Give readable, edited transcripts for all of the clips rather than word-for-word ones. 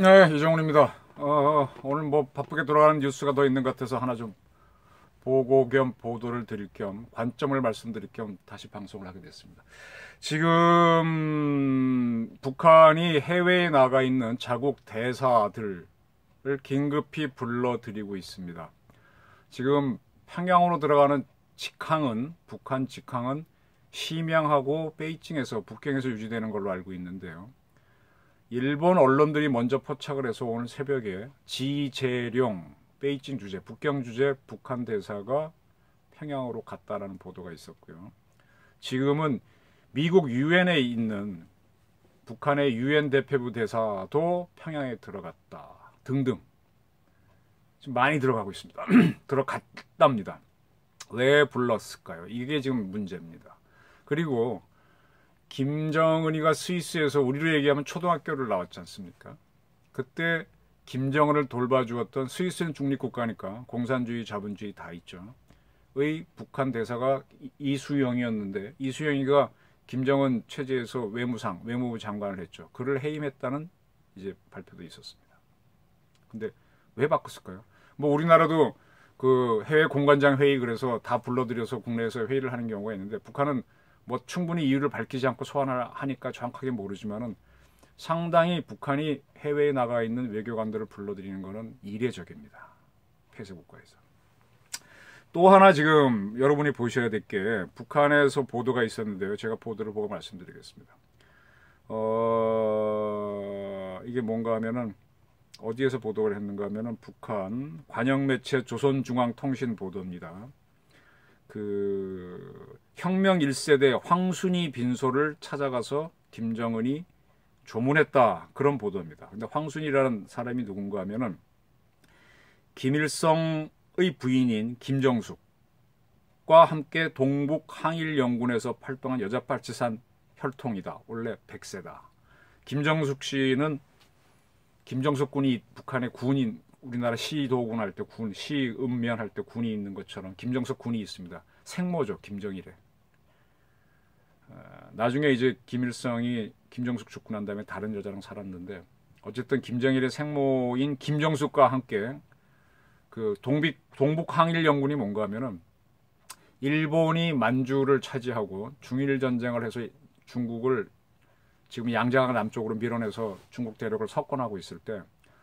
네, 이정훈입니다. 오늘 뭐 바쁘게 돌아가는 뉴스가 더 있는 것 같아서 하나 좀 보고 겸 보도를 드릴 겸 관점을 말씀드릴 겸 다시 방송을 하게 됐습니다. 지금 북한이 해외에 나가 있는 자국 대사들을 긴급히 불러들이고 있습니다. 지금 평양으로 들어가는 직항은 북한 직항은 심양하고 베이징에서 북경에서 유지되는 걸로 알고 있는데요. 일본 언론들이 먼저 포착을 해서 오늘 새벽에 지재룡 베이징 주재, 북경 주재 북한 대사가 평양으로 갔다라는 보도가 있었고요. 지금은 미국 유엔에 있는 북한의 유엔 대표부 대사도 평양에 들어갔다 등등 지금 많이 들어가고 있습니다. 들어갔답니다. 왜 불렀을까요? 이게 지금 문제입니다. 그리고 김정은이가 스위스에서 우리로 얘기하면 초등학교를 나왔지 않습니까? 그때 김정은을 돌봐주었던 스위스는 중립국가니까 공산주의, 자본주의 다 있죠. 의 북한 대사가 이수영이었는데 이수영이가 김정은 체제에서 외무부 장관을 했죠. 그를 해임했다는 이제 발표도 있었습니다. 근데 왜 바꿨을까요? 뭐 우리나라도 그 해외 공관장 회의 그래서 다 불러들여서 국내에서 회의를 하는 경우가 있는데 북한은 뭐 충분히 이유를 밝히지 않고 소환을 하니까 정확하게 모르지만은 상당히 북한이 해외에 나가 있는 외교관들을 불러들이는 것은 이례적입니다. 폐쇄국가에서. 또 하나 지금 여러분이 보셔야 될 게 북한에서 보도가 있었는데요. 제가 보도를 보고 말씀드리겠습니다. 이게 뭔가 하면은 어디에서 보도를 했는가 하면은 북한 관영매체 조선중앙통신 보도입니다. 그 혁명 1세대 황순이 빈소를 찾아가서 김정은이 조문했다 그런 보도입니다. 근데 황순이라는 사람이 누군가 하면은 김일성의 부인인 김정숙과 함께 동북 항일연군에서 활동한 여자팔찌산 혈통이다. 원래 100세다. 김정숙 씨는 김정숙 군이 북한의 군인 우리나라 시도군 할 때 군, 시읍면 할 때 군이 있는 것처럼 김정숙 군이 있습니다. 생모죠, 김정일의. 나중에 이제 김일성이 김정숙 죽고 난 다음에 다른 여자랑 살았는데 어쨌든 김정일의 생모인 김정숙과 함께 그 동북 항일 연군이 뭔가 하면은 일본이 만주를 차지하고 중일 전쟁을 해서 중국을 지금 양자강 남쪽으로 밀어내서 중국 대륙을 석권하고 있을 때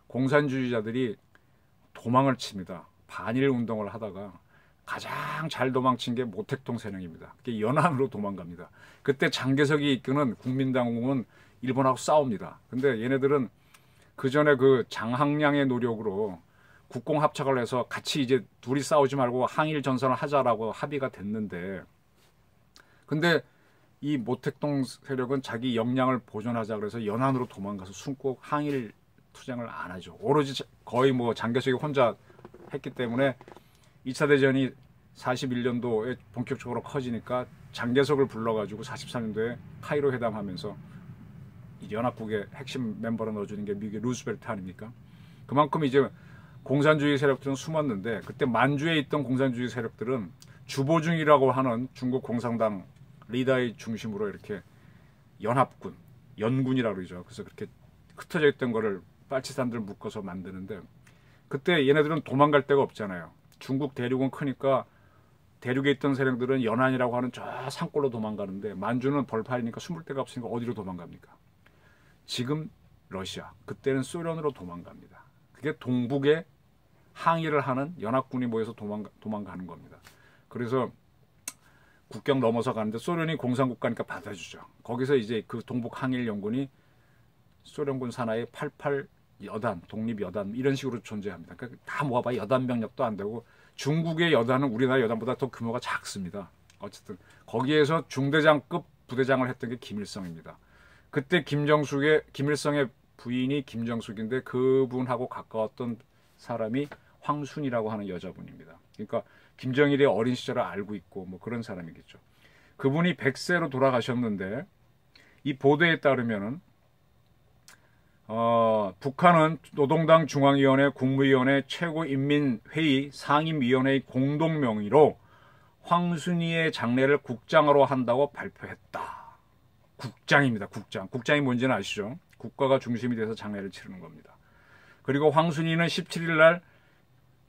공산주의자들이 도망을 칩니다. 반일 운동을 하다가 가장 잘 도망친 게 모택동 세력입니다. 연안으로 도망갑니다. 그때 장개석이 이끄는 국민당국은 일본하고 싸웁니다. 근데 얘네들은 그 전에 그 장항량의 노력으로 국공 합작을 해서 같이 이제 둘이 싸우지 말고 항일 전선을 하자라고 합의가 됐는데 근데 이 모택동 세력은 자기 역량을 보존하자 그래서 연안으로 도망가서 숨고 항일 투쟁을 안 하죠. 오로지 거의 뭐 장개석이 혼자 했기 때문에 2차 대전이 41년도에 본격적으로 커지니까 장개석을 불러가지고 43년도에 카이로 회담하면서 연합국의 핵심 멤버로 넣어주는 게 미국의 루스벨트 아닙니까? 그만큼 이제 공산주의 세력들은 숨었는데 그때 만주에 있던 공산주의 세력들은 주보중이라고 하는 중국 공산당 리더의 중심으로 이렇게 연합군, 연군이라고 그러죠. 그래서 그렇게 흩어져 있던 거를 빨치산들 묶어서 만드는데 그때 얘네들은 도망갈 데가 없잖아요. 중국 대륙은 크니까 대륙에 있던 세력들은 연안이라고 하는 저 산골로 도망가는데 만주는 벌판이니까 숨을 데가 없으니까 어디로 도망갑니까? 지금 러시아, 그때는 소련으로 도망갑니다. 그게 동북에 항일을 하는 연합군이 모여서 도망가는 겁니다. 그래서 국경 넘어서 가는데 소련이 공산국가니까 받아주죠. 거기서 이제 그 동북 항일 연군이 소련군 산하의 88 여단, 독립여단 이런 식으로 존재합니다. 그러니까 다 모아봐 여단 병력도 안 되고 중국의 여단은 우리나라 여단보다 더 규모가 작습니다. 어쨌든 거기에서 중대장급 부대장을 했던 게 김일성입니다. 그때 김일성의 부인이 김정숙인데 그분하고 가까웠던 사람이 황순이라고 하는 여자분입니다. 그러니까 김정일의 어린 시절을 알고 있고 뭐 그런 사람이겠죠. 그분이 100세로 돌아가셨는데 이 보도에 따르면은 북한은 노동당 중앙위원회, 국무위원회, 최고인민회의, 상임위원회의 공동명의로 황순이의 장례를 국장으로 한다고 발표했다. 국장입니다. 국장. 국장이 뭔지는 아시죠? 국가가 중심이 돼서 장례를 치르는 겁니다. 그리고 황순이는 17일 날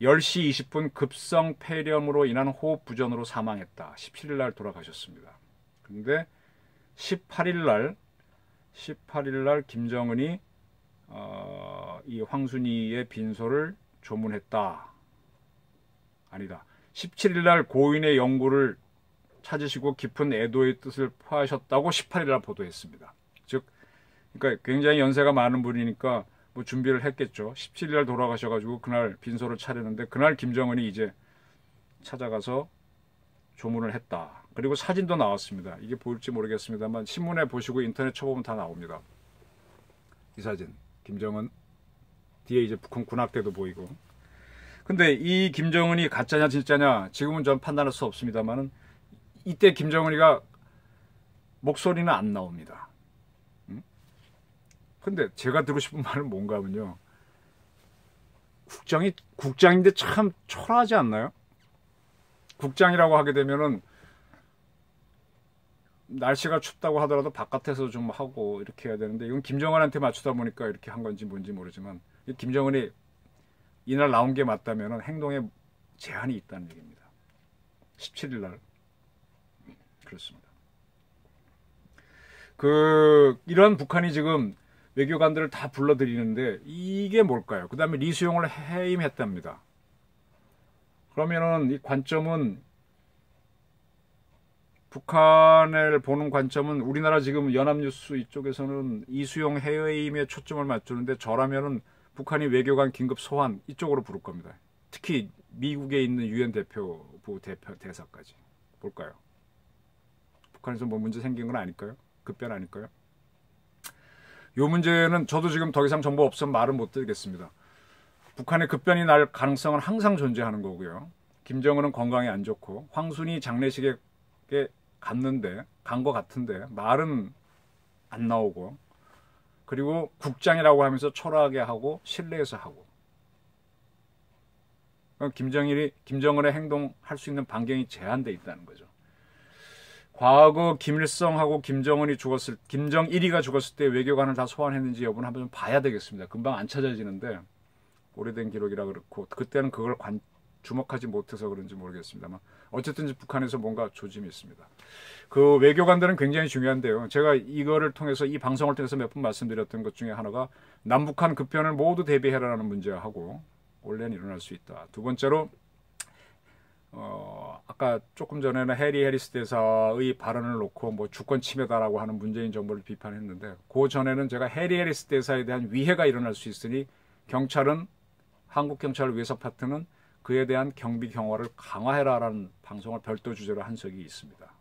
10시 20분 급성 폐렴으로 인한 호흡 부전으로 사망했다. 17일 날 돌아가셨습니다. 그런데 18일 날 김정은이 이 황순이의 빈소를 조문했다. 아니다. 17일 날 고인의 영구를 찾으시고 깊은 애도의 뜻을 표하셨다고 18일 날 보도했습니다. 즉, 그러니까 굉장히 연세가 많은 분이니까 뭐 준비를 했겠죠. 17일 날 돌아가셔가지고 그날 빈소를 차렸는데 그날 김정은이 이제 찾아가서 조문을 했다. 그리고 사진도 나왔습니다. 이게 보일지 모르겠습니다만 신문에 보시고 인터넷 쳐보면 다 나옵니다. 이 사진. 김정은 뒤에 이제 북한 군악대도 보이고. 근데 이 김정은이 가짜냐 진짜냐 지금은 전 판단할 수 없습니다만은 이때 김정은이가 목소리는 안 나옵니다. 근데 제가 듣고 싶은 말은 뭔가 하면요. 국장인데 참 초라하지 않나요? 국장이라고 하게 되면은 날씨가 춥다고 하더라도 바깥에서 좀 하고 이렇게 해야 되는데 이건 김정은한테 맞추다 보니까 이렇게 한 건지 뭔지 모르지만 김정은이 이날 나온 게 맞다면 행동에 제한이 있다는 얘기입니다. 17일 날 그렇습니다. 이런 북한이 지금 외교관들을 다 불러들이는데 이게 뭘까요? 그 다음에 리수용을 해임했답니다. 그러면은 이 관점은 북한을 보는 관점은 우리나라 지금 연합뉴스 이쪽에서는 이수용 해임에 초점을 맞추는데 저라면은 북한이 외교관 긴급 소환 이쪽으로 부를 겁니다. 특히 미국에 있는 유엔 대표부 대사까지 볼까요? 북한에서 뭐 문제 생긴 건 아닐까요? 급변 아닐까요? 요 문제는 저도 지금 더 이상 정보 없으면 말은 못 드리겠습니다. 북한의 급변이 날 가능성은 항상 존재하는 거고요. 김정은은 건강이 안 좋고 황순이 장례식에 간 거 같은데 말은 안 나오고 그리고 국장이라고 하면서 초라하게 하고 실내에서 하고 김정은의 행동할 수 있는 반경이 제한돼 있다는 거죠. 과거 김일성하고 김정일이가 죽었을 때 외교관을 다 소환했는지 여부는 한번 좀 봐야 되겠습니다. 금방 안 찾아지는데 오래된 기록이라 그렇고 그때는 그걸 주목하지 못해서 그런지 모르겠습니다만 어쨌든 북한에서 뭔가 조짐이 있습니다. 그 외교관들은 굉장히 중요한데요. 제가 이거를 통해서 이 방송을 통해서 몇 번 말씀드렸던 것 중에 하나가 남북한 급변을 모두 대비해라라는 문제하고 원래는 일어날 수 있다. 두 번째로 아까 조금 전에는 해리 해리스 대사의 발언을 놓고 뭐 주권 침해다라고 하는 문재인 정부를 비판했는데 그 전에는 제가 해리 해리스 대사에 대한 위해가 일어날 수 있으니 경찰은 한국 경찰 외석 파트는 그에 대한 경비 경화를 강화해라라는 방송을 별도 주제로 한 적이 있습니다.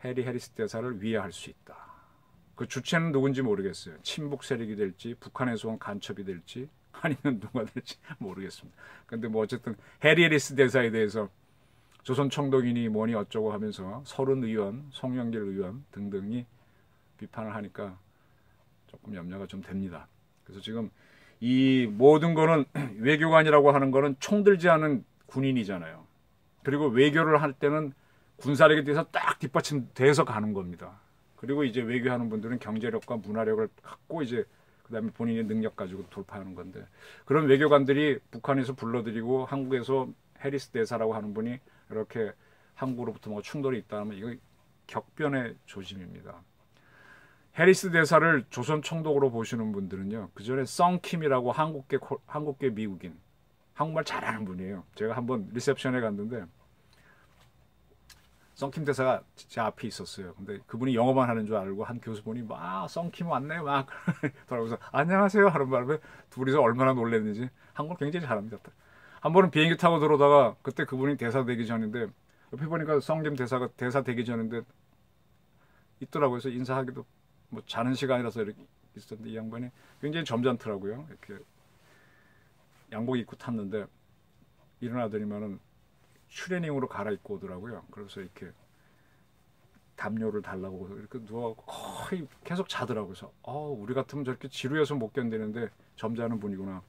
해리 해리스 대사를 위해할 수 있다. 그 주체는 누군지 모르겠어요. 친북 세력이 될지 북한에서 온 간첩이 될지 아니면 누가 될지 모르겠습니다. 근데 뭐 어쨌든 해리 해리스 대사에 대해서 조선 총독이니 뭐니 어쩌고 하면서 서른 의원, 송영길 의원 등등이 비판을 하니까 조금 염려가 좀 됩니다. 그래서 지금 이 모든 거는 외교관이라고 하는 거는 총 들지 않은 군인이잖아요. 그리고 외교를 할 때는 군사력에 대해서 딱 뒷받침돼서 가는 겁니다. 그리고 이제 외교하는 분들은 경제력과 문화력을 갖고 이제 그다음에 본인의 능력 가지고 돌파하는 건데 그런 외교관들이 북한에서 불러들이고 한국에서 해리스 대사라고 하는 분이 이렇게 한국으로부터 뭐 충돌이 있다면 이거 격변의 조짐입니다. 해리스 대사를 조선 총독으로 보시는 분들은요. 그전에 썬킴이라고 한국계 미국인 한국말 잘하는 분이에요. 제가 한번 리셉션에 갔는데 썬킴 대사가 제 앞에 있었어요. 근데 그분이 영어만 하는 줄 알고 한 교수분이 막 썬킴 왔네 막 돌아오면서 안녕하세요 하는 바람에 둘이서 얼마나 놀랐는지 한국을 굉장히 잘합니다. 한 번은 비행기 타고 들어오다가 그때 그분이 대사 되기 전인데 옆에 보니까 썬킴 대사가 대사 되기 전인데 있더라고요. 그래서 인사하기도 뭐 자는 시간이라서 이렇게 있었는데 이 양반이 굉장히 점잖더라고요. 이렇게 양복 입고 탔는데 일어나더니만은 트레이닝으로 갈아입고 오더라고요. 그래서 이렇게 담요를 달라고 이렇게 누워 거의 계속 자더라고요. 그래서 우리 같으면 저렇게 지루해서 못 견디는데 점잖은 분이구나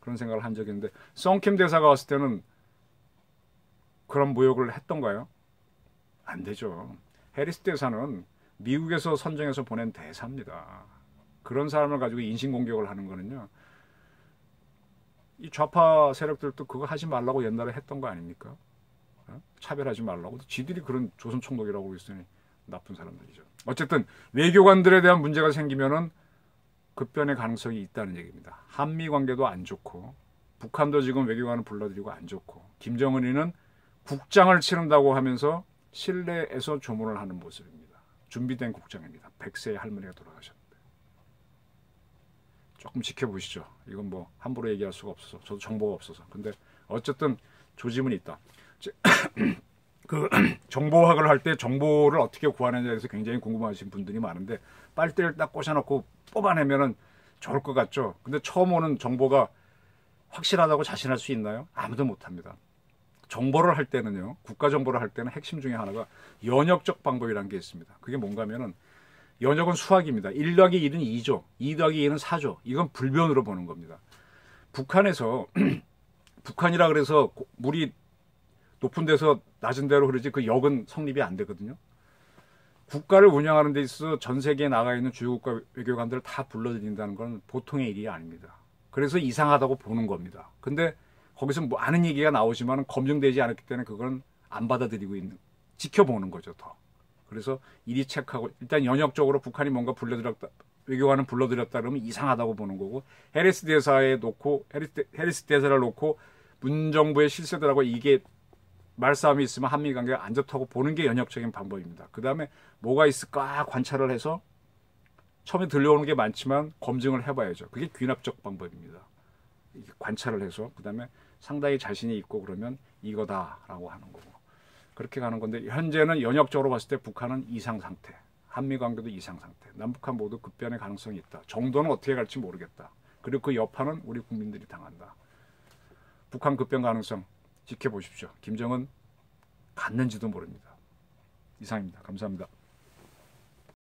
그런 생각을 한 적이 있는데 썬킴 대사가 왔을 때는 그런 모욕을 했던가요? 안 되죠. 해리스 대사는 미국에서 선정해서 보낸 대사입니다. 그런 사람을 가지고 인신공격을 하는 거는요. 이 좌파 세력들도 그거 하지 말라고 옛날에 했던 거 아닙니까? 차별하지 말라고. 지들이 그런 조선 총독이라고 있으니 나쁜 사람들이죠. 어쨌든 외교관들에 대한 문제가 생기면은 급변의 가능성이 있다는 얘기입니다. 한미 관계도 안 좋고 북한도 지금 외교관을 불러들이고 안 좋고 김정은이는 국장을 치른다고 하면서 실내에서 조문을 하는 모습입니다. 준비된 국장입니다. 100세의 할머니가 돌아가셨는데. 조금 지켜보시죠. 이건 뭐 함부로 얘기할 수가 없어서 저도 정보가 없어서. 근데 어쨌든 조짐은 있다. 그 정보학을 할 때 정보를 어떻게 구하느냐에 대해서 굉장히 궁금하신 분들이 많은데 빨대를 딱 꽂아놓고 뽑아내면은 좋을 것 같죠. 근데 처음 오는 정보가 확실하다고 자신할 수 있나요? 아무도 못합니다. 정보를 할 때는요, 국가 정보를 할 때는 핵심 중에 하나가 연역적 방법이라는 게 있습니다. 그게 뭔가 하면은 연역은 수학입니다. 1 더하기 1은 2죠. 2 더하기 2는 4죠. 이건 불변으로 보는 겁니다. 북한에서 북한이라 그래서 물이 높은 데서 낮은 데로 흐르지 그 역은 성립이 안 되거든요. 국가를 운영하는 데 있어서 전 세계에 나가 있는 주요 국가 외교관들을 다 불러들인다는 건 보통의 일이 아닙니다. 그래서 이상하다고 보는 겁니다. 근데 거기서 뭐 아는 얘기가 나오지만 검증되지 않았기 때문에 그건 안 받아들이고 있는, 지켜보는 거죠, 더. 그래서 이리 체크하고, 일단 연역적으로 북한이 뭔가 불러들였다, 외교관을 불러들였다 그러면 이상하다고 보는 거고, 해리스 대사를 놓고 문정부의 실세들하고 이게 말싸움이 있으면 한미 관계가 안 좋다고 보는 게 연역적인 방법입니다. 그 다음에 뭐가 있을까 관찰을 해서 처음에 들려오는 게 많지만 검증을 해봐야죠. 그게 귀납적 방법입니다. 관찰을 해서 그 다음에 상당히 자신이 있고 그러면 이거다라고 하는 거고 그렇게 가는 건데 현재는 연역적으로 봤을 때 북한은 이상 상태, 한미 관계도 이상 상태, 남북한 모두 급변의 가능성이 있다. 정도는 어떻게 갈지 모르겠다. 그리고 그 여파는 우리 국민들이 당한다. 북한 급변 가능성 지켜보십시오. 김정은 갔는지도 모릅니다. 이상입니다. 감사합니다.